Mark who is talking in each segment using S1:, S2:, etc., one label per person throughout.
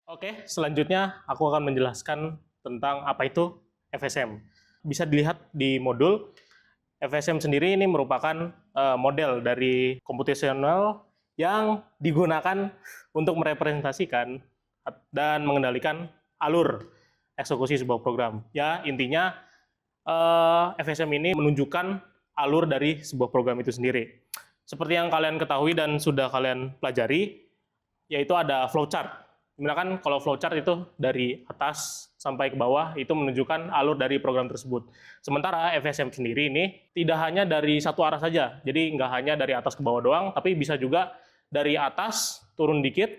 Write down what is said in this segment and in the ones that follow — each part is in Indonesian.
S1: Oke, selanjutnya aku akan menjelaskan tentang apa itu FSM. Bisa dilihat di modul, FSM sendiri ini merupakan model dari komputasional yang digunakan untuk merepresentasikan dan mengendalikan alur eksekusi sebuah program. Ya, intinya FSM ini menunjukkan alur dari sebuah program itu sendiri. Seperti yang kalian ketahui dan sudah kalian pelajari, yaitu ada flowchart. Dimana kan kalau flowchart itu dari atas sampai ke bawah itu menunjukkan alur dari program tersebut. Sementara FSM sendiri ini tidak hanya dari satu arah saja, jadi nggak hanya dari atas ke bawah doang, tapi bisa juga dari atas turun dikit,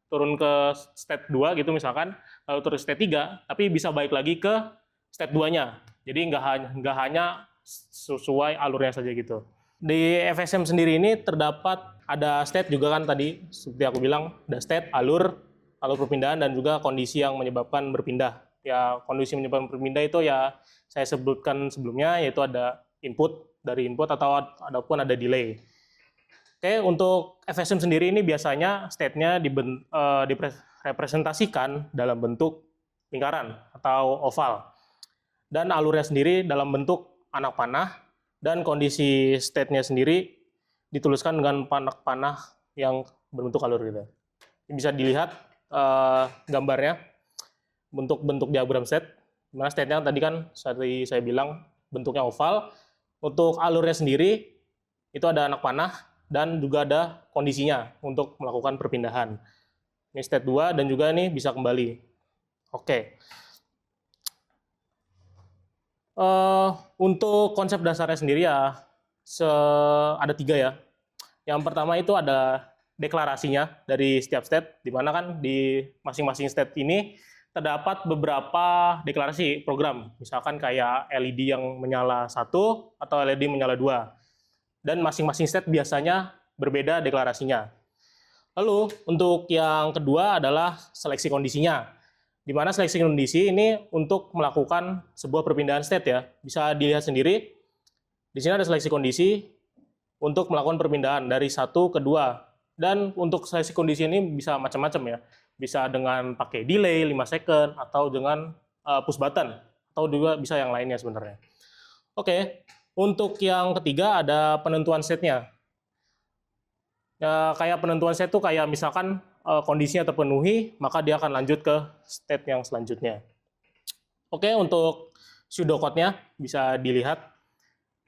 S1: turun ke step 2 gitu misalkan, lalu terus step 3, tapi bisa balik lagi ke step 2-nya. Jadi nggak hanya sesuai alurnya saja gitu. Di FSM sendiri ini terdapat ada state juga kan tadi, seperti aku bilang, ada state, alur perpindahan dan juga kondisi yang menyebabkan berpindah. Ya, kondisi menyebabkan berpindah itu ya saya sebutkan sebelumnya, yaitu ada input dari input ataupun ada delay. Oke, untuk FSM sendiri ini biasanya state-nya direpresentasikan dalam bentuk lingkaran atau oval. Dan alurnya sendiri dalam bentuk anak panah, dan kondisi state-nya sendiri dituliskan dengan anak panah yang berbentuk alur gitu. Bisa dilihat gambarnya, bentuk diagram state, dimana state-nya tadi kan saya bilang bentuknya oval. Untuk alurnya sendiri itu ada anak panah dan juga ada kondisinya untuk melakukan perpindahan. Ini state 2 dan juga ini bisa kembali. Oke. Untuk konsep dasarnya sendiri ya ada 3 ya. Yang pertama itu ada deklarasinya dari setiap state, di mana kan di masing-masing state ini terdapat beberapa deklarasi program, misalkan kayak LED yang menyala 1 atau LED menyala 2, dan masing-masing state biasanya berbeda deklarasinya. Lalu untuk yang kedua adalah seleksi kondisinya, di mana seleksi kondisi ini untuk melakukan sebuah perpindahan state ya, bisa dilihat sendiri. Di sini ada seleksi kondisi untuk melakukan perpindahan dari 1 ke 2. Dan untuk seleksi kondisi ini bisa macam-macam ya. Bisa dengan pakai delay 5 second atau dengan push button, atau juga bisa yang lainnya sebenarnya. Oke, untuk yang ketiga ada penentuan state-nya. Ya, kayak penentuan state itu kayak misalkan kondisinya terpenuhi, maka dia akan lanjut ke state yang selanjutnya. Oke, untuk pseudocode-nya bisa dilihat.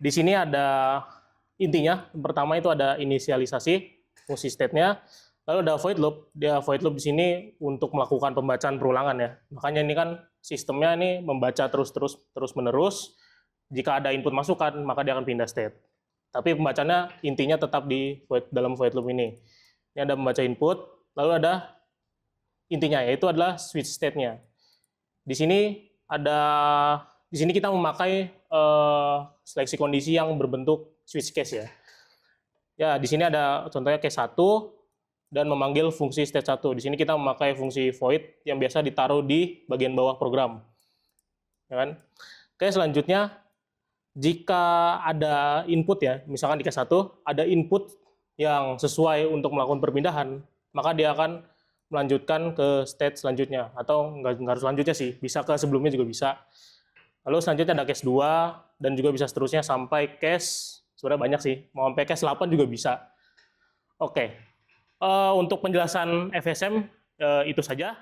S1: Di sini ada intinya, pertama itu ada inisialisasi fungsi state-nya, lalu ada void loop. Dia void loop di sini untuk melakukan pembacaan perulangan ya. Makanya ini kan sistemnya ini membaca terus-menerus. Jika ada input masukan, maka dia akan pindah state. Tapi pembacanya intinya tetap dalam void loop ini. Ini ada membaca input, lalu ada intinya yaitu adalah switch state-nya. Di sini kita memakai seleksi kondisi yang berbentuk switch case ya. Ya, di sini ada contohnya case 1 dan memanggil fungsi state 1. Di sini kita memakai fungsi void yang biasa ditaruh di bagian bawah program. Ya kan? Oke, selanjutnya jika ada input ya, misalkan di case 1 ada input yang sesuai untuk melakukan perpindahan, maka dia akan melanjutkan ke state selanjutnya, atau nggak harus selanjutnya sih, bisa ke sebelumnya juga bisa. Lalu selanjutnya ada case 2 dan juga bisa seterusnya sampai case, sebenarnya banyak sih, mau sampai case 8 juga bisa. Oke, untuk penjelasan FSM itu saja.